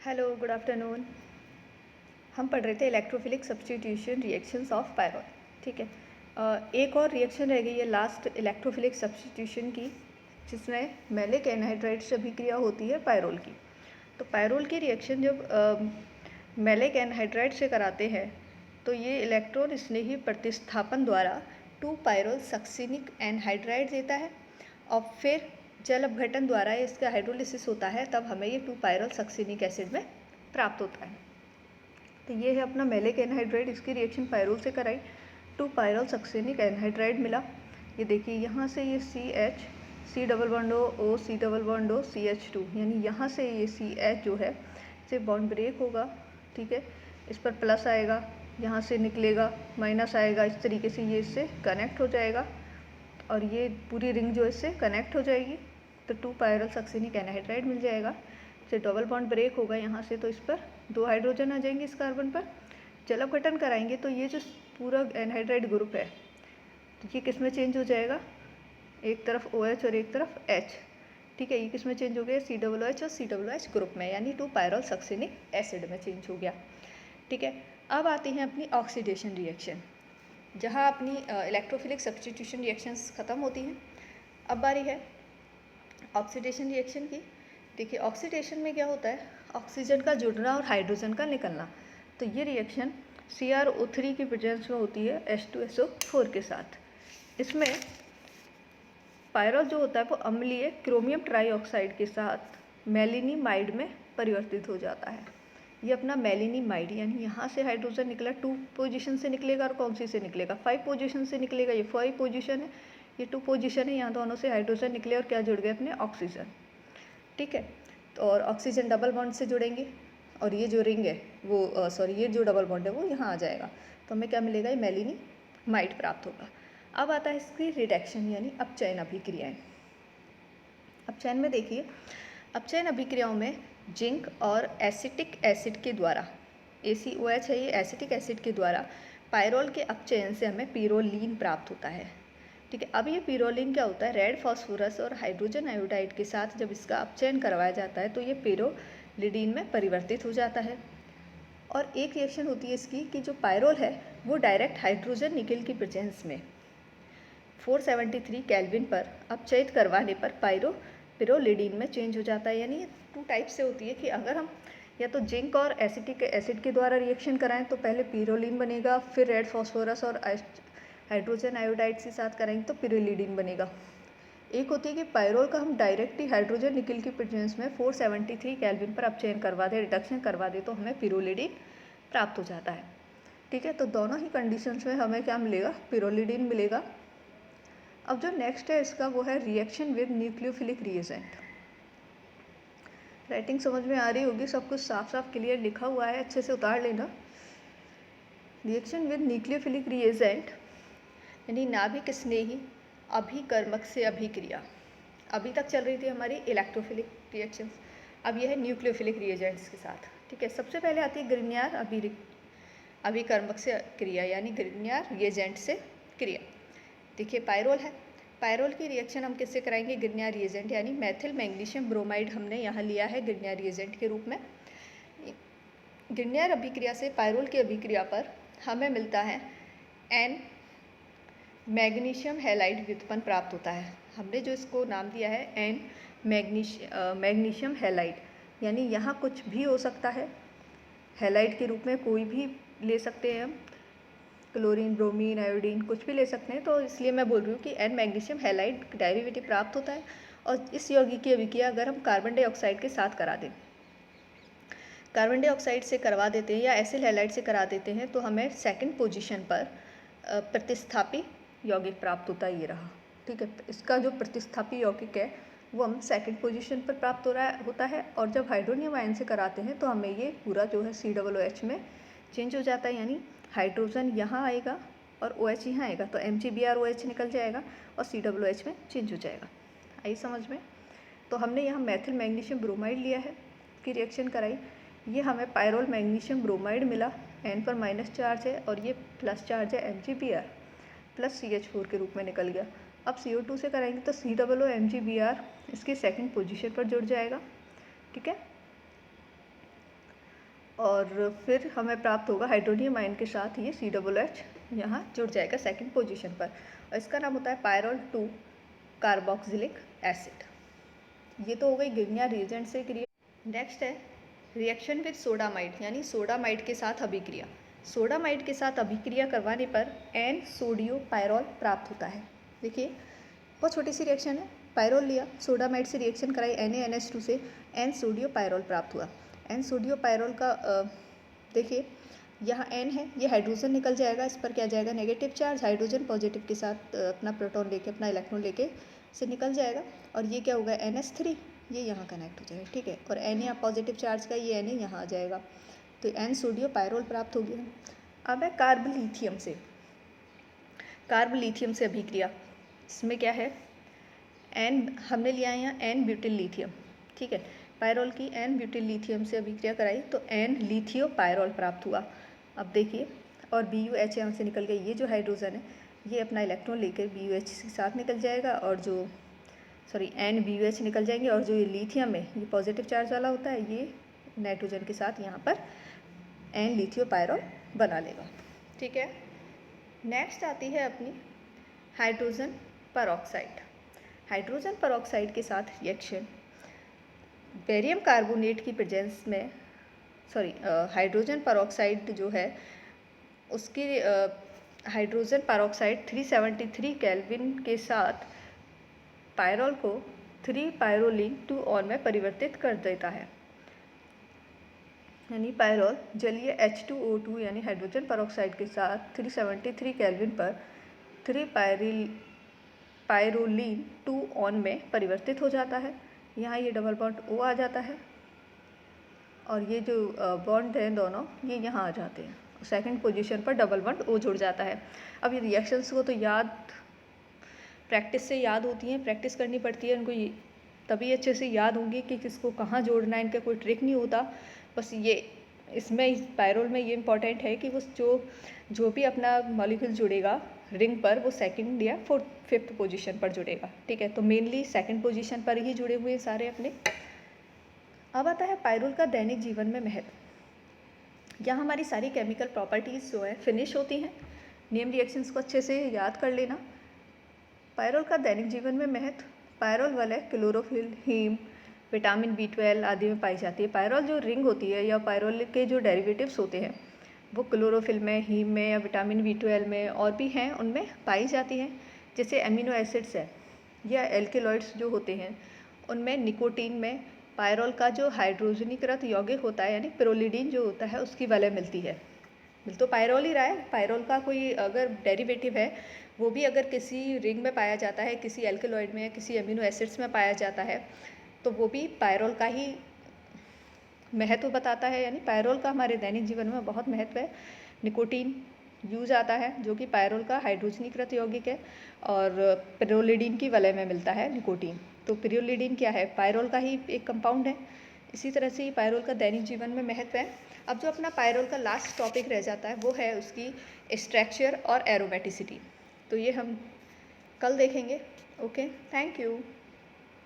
Hello, good afternoon. हम पढ़ रहे थे electrophilic substitution reactions of pyrrole. ठीक है। एक और रिएक्शन रह गई है लास्ट इलेक्ट्रोफिलिक सब्स्टिट्यूशन की, जिसमें मैलिक एनहाइड्राइड से अभिक्रिया होती है पायरोल की। तो पायरोल की रिएक्शन जब मैलिक एनहाइड्राइड से कराते हैं तो ये इलेक्ट्रॉन स्नेही प्रतिस्थापन द्वारा 2 पायरोल सक्सिनिक एनहाइड्राइड देता है और फिर जल अपघटन द्वारा इसका हाइड्रोलिसिस होता है, तब हमें ये 2 पायरोल सक्सिनिक एसिड में प्राप्त होता है। तो ये है अपना मैलिक एनहाइड्राइड, इसकी रिएक्शन पायरोल से कराई, 2 पायरोल सक्सिनिक एनहाइड्राइड मिला। ये देखिए यहाँ से ये CH, C double bond O, C double bond O, CH2, यानी यहाँ से ये CH जो है से बॉन्ड ब्रेक होगा। ठीक है, इस पर प्लस आएगा, यहाँ से निकलेगा माइनस आएगा, इस तरीके से ये इससे कनेक्ट हो जाएगा और ये पूरी रिंग जो इससे कनेक्ट हो जाएगी। तो 2 पायरोल सक्सिनिक एनहाइड्राइड मिल जाएगा। से डबल बॉन्ड ब्रेक होगा यहाँ से, तो इस पर 2 हाइड्रोजन आ जाएंगे इस कार्बन पर। जल अपघटन कराएंगे तो ये जो पूरा एनहाइड्राइड ग्रुप है तो ये किस में चेंज हो जाएगा, एक तरफ OH और एक तरफ H। ठीक है, ये किस में चेंज हो गया, COOH और COOH ग्रुप में, यानी 2 पायरोल सक्सिनिक एसिड में चेंज हो गया। ठीक है, अब आती हैं अपनी ऑक्सीडेशन रिएक्शन, जहाँ अपनी इलेक्ट्रोफिलिक सब्स्टिट्यूशन रिएक्शंस ख़त्म होती हैं। अब बारी है ऑक्सीडेशन रिएक्शन की। देखिए ऑक्सीडेशन में क्या होता है, ऑक्सीजन का जुड़ना और हाइड्रोजन का निकलना। तो ये रिएक्शन CrO3 की प्रेजेंस में होती है H2SO4 के साथ। इसमें पायरोल जो होता है वो अम्लीय क्रोमियम ट्राईऑक्साइड के साथ मेलिनीमाइड में परिवर्तित हो जाता है। ये अपना मेलिनीमाइड, यानी यहाँ से हाइड्रोजन निकला, 2 पोजीशन से निकलेगा और कौन सी से निकलेगा, 5 पोजीशन से निकलेगा। ये 5 पोजीशन है, ये 2 पोजीशन है, यहाँ दोनों से हाइड्रोजन निकले और क्या जुड़ गए अपने ऑक्सीजन। ठीक है, तो और ऑक्सीजन डबल बॉन्ड से जुड़ेंगे और ये जो रिंग है वो ये जो डबल बॉन्ड है वो यहाँ आ जाएगा, तो हमें क्या मिलेगा, ये मेलिनीमाइड प्राप्त होगा। अब आता है इसकी रिडक्शन यानी अपचयन अभिक्रियाएं। अपचयन में देखिए, अपचयन अभिक्रियाओं में जिंक और एसिटिक एसिड के द्वारा, ACOH है ये, एसिटिक एसिड के द्वारा पायरोल के अपचयन से हमें पिरोलीन प्राप्त होता है। ठीक है, अब ये पिरोलीन क्या होता है, रेड फॉस्फोरस और हाइड्रोजन आयोडाइड के साथ जब इसका अपचयन करवाया जाता है तो ये पिरोलिडीन में परिवर्तित हो जाता है। और एक रिएक्शन होती है इसकी कि जो पायरोल है वो डायरेक्ट हाइड्रोजन निकेल की प्रेजेंस में 473 केल्विन पर अपचयित करवाने पर पिरोलिडीन में चेंज हो जाता है। यानी 2 टाइप से होती है कि अगर हम या तो जिंक और एसिटिक एसिड के द्वारा रिएक्शन कराएं तो पहले पिरोलिन बनेगा, फिर रेड फॉस्फोरस और हाइड्रोजन आयोडाइड के साथ कराएंगे तो पिरोलिडीन बनेगा। एक होती है कि पायरोल का हम डायरेक्ट ही हाइड्रोजन निकेल की प्रेजेंस में 473 केल्विन पर अपचयन करवा दे, रिडक्शन करवा दे, तो हमें पिरोलिडीन प्राप्त हो जाता है। ठीक है, तो दोनों ही कंडीशंस में हमें क्या मिलेगा, पिरोलिडीन मिलेगा। अब जो नेक्स्ट है इसका वो है reaction with nucleophilic reagent. Writing समझ में आ रही होगी, सब कुछ साफ साफ क्लियर लिखा हुआ है, अच्छे से उतार लेना। रिएक्शन विद न्यूक्लियोफिलिक रिएजेंट यानी नाभिक स्नेही अभिकर्मक से अभिक्रिया। अभी तक चल रही थी हमारी इलेक्ट्रोफिलिक रिएक्शंस, अब यह है न्यूक्लियोफिलिक रिएजेंट्स के साथ। ठीक है, सबसे पहले आती है ग्रिग्नार अभिकर्मक से क्रिया, यानी ग्रिग्नार रिएजेंट से क्रिया। देखिए पायरोल है, पायरोल की रिएक्शन हम किससे कराएंगे, ग्रिग्नार रिएजेंट, यानी मेथिल मैग्नीशियम ब्रोमाइड हमने यहाँ लिया है ग्रिग्नार रिएजेंट के रूप में। ग्रिग्नार अभिक्रिया से पायरोल की अभिक्रिया पर हमें मिलता है N मैग्नीशियम हैलाइड व्युत्पन्न प्राप्त होता है। हमने जो इसको नाम दिया है N मैग्नीशियम हैलाइड, यानी यहाँ कुछ भी हो सकता है, हैलाइड के रूप में कोई भी ले सकते हैं हम, क्लोरीन, ब्रोमीन, आयोडीन, कुछ भी ले सकते हैं। तो इसलिए मैं बोल रही हूँ कि N मैग्नीशियम हैलाइड डेरिवेटिव प्राप्त होता है। और इस यौगिक की अभिक्रिया अगर हम कार्बन डाइऑक्साइड के साथ करा दें, कार्बन डाइऑक्साइड से करवा देते हैं या एसिल हैलाइड से करा देते हैं, तो हमें सेकंड पोजीशन पर प्रतिस्थापी यौगिक प्राप्त होता है, ये रहा। ठीक है, इसका जो प्रतिस्थापी यौगिक है वो हम सेकंड पोजीशन पर प्राप्त होता है। और जब हाइड्रोनियम आयन से कराते हैं तो हमें ये पूरा जो है COOH में चेंज हो जाता है, यानी हाइड्रोजन यहाँ आएगा और OH यहाँ आएगा, तो MgBrOH निकल जाएगा और COOH में चेंज हो जाएगा। आई समझ में। तो हमने यहाँ मेथिल मैग्नीशियम ब्रोमाइड लिया है, की रिएक्शन कराई, ये हमें पायरोल मैग्नीशियम ब्रोमाइड मिला, N पर माइनस चार्ज है और ये प्लस चार्ज है MgBr प्लस CH4 के रूप में निकल गया। अब CO2 से कराएंगे तो COOMgBr इसकी सेकंड पोजीशन पर जुड़ जाएगा। ठीक है, और फिर हमें प्राप्त होगा हाइड्रोनियम आयन के साथ ये COOH यहाँ जुड़ जाएगा सेकंड पोजीशन पर, और इसका नाम होता है पायरोल 2 कार्बोक्सिलिक एसिड। ये तो हो गई गिरनिया रिएजेंट से क्रिया। नेक्स्ट है रिएक्शन विद सोडामाइड, यानी सोडामाइड के साथ अभिक्रिया। सोडामाइड के साथ अभिक्रिया करवाने पर एन सोडियो पायरोल प्राप्त होता है। देखिए बहुत छोटी सी रिएक्शन है, पायरोल लिया, सोडामाइड से रिएक्शन कराई, NaNH2 से एन सोडियो पायरोल प्राप्त हुआ। एन सोडियो पायरोल का देखिए यहाँ N है, ये हाइड्रोजन निकल जाएगा, इस पर क्या जाएगा नेगेटिव चार्ज, हाइड्रोजन पॉजिटिव के साथ अपना प्रोटॉन लेके अपना इलेक्ट्रॉन लेके से निकल जाएगा, और ये क्या होगा NH3, ये यहाँ कनेक्ट हो जाएगा, ठीक है। और N यहाँ पॉजिटिव चार्ज का, ये Na यहाँ आ जाएगा, तो एन सोडियो पायरोल प्राप्त हो गया। अब है कार्बलिथियम से, कार्बलिथियम से अभिक्रिया। इसमें क्या है, एन हमने लिया है यहाँ एन ब्यूटिल लिथियम, ठीक है। पायरोल की एन ब्यूटिल लिथियम से अभिक्रिया कराई तो एन लिथियो पायरोल प्राप्त हुआ। अब देखिए, और BUH यहाँ से निकल गया, ये जो हाइड्रोजन है ये अपना इलेक्ट्रॉन लेकर BUH के साथ निकल जाएगा, और जो NBUH निकल जाएंगे, और जो ये लिथियम है ये पॉजिटिव चार्ज वाला होता है, ये नाइट्रोजन के साथ यहाँ पर एन लिथियो पायरोल बना लेगा, ठीक है। नेक्स्ट आती है अपनी हाइड्रोजन परऑक्साइड। हाइड्रोजन परऑक्साइड के साथ रिएक्शन बेरियम कार्बोनेट की प्रेजेंस में, हाइड्रोजन परऑक्साइड जो है उसकी हाइड्रोजन परऑक्साइड 373 केल्विन के साथ पायरोल को 3 पायरोलिन 2 ऑन में परिवर्तित कर देता है। यानी पायरोल जलीय H2O2 यानी हाइड्रोजन परऑक्साइड के साथ 373 केल्विन पर 3 पायरोलिन 2 ऑन में परिवर्तित हो जाता है। यहाँ ये डबल बॉन्ड O आ जाता है, और ये जो बॉन्ड हैं दोनों ये यहाँ आ जाते हैं, सेकंड पोजीशन पर डबल बॉन्ड O जुड़ जाता है। अब ये रिएक्शंस को तो प्रैक्टिस से याद होती हैं, प्रैक्टिस करनी पड़ती है इनको, तभी अच्छे से याद होंगी कि किसको कहाँ जोड़ना है, इनका कोई ट्रिक नहीं होता। बस ये इसमें इस पायरोल में ये इम्पॉर्टेंट है कि वो जो भी अपना मॉलिक्यूल जुड़ेगा रिंग पर वो सेकंड या फिफ्थ पोजीशन पर जुड़ेगा, ठीक है। तो मेनली सेकंड पोजीशन पर ही जुड़े हुए सारे अपने। अब आता है पायरोल का दैनिक जीवन में महत्व। यहाँ हमारी सारी केमिकल प्रॉपर्टीज़ जो है फिनिश होती हैं। नेम रिएक्शंस को अच्छे से याद कर लेना। पायरोल का दैनिक जीवन में महत्व, पायरोल वाले क्लोरोफिल, हीम, विटामिन B12 आदि में पाई जाती है। पायरोल जो रिंग होती है या पायरोल के जो डेरिवेटिव्स होते हैं वो क्लोरोफिल में, हीम में या विटामिन B12 में और भी हैं उनमें पाई जाती हैं। जैसे एमिनो एसिड्स है या एल्केलॉइड्स जो होते हैं उनमें निकोटीन में पायरोल का जो हाइड्रोजनीकृत यौगिक होता है यानी पिरोलिडीन जो होता है उसकी वलय मिलती है। मिल तो पायरोल ही रहा है, पायरोल का कोई अगर डेरिवेटिव है वो भी अगर किसी रिंग में पाया जाता है, किसी एल्केलॉइड में या किसी एमिनो एसिड्स में पाया जाता है तो वो भी पायरोल का ही महत्व बताता है। यानी पायरोल का हमारे दैनिक जीवन में बहुत महत्व है। निकोटीन यूज आता है जो कि पायरोल का हाइड्रोजनीकृत यौगिक है, और पिरोलिडीन की वलय में मिलता है निकोटीन। तो पिरोलिडीन क्या है, पायरोल का ही एक कंपाउंड है। इसी तरह से पायरोल का दैनिक जीवन में महत्व है। अब जो अपना पायरोल का लास्ट टॉपिक रह जाता है वो है उसकी स्ट्रक्चर और एरोमेटिसिटी। तो ये हम कल देखेंगे। Okay, thank you.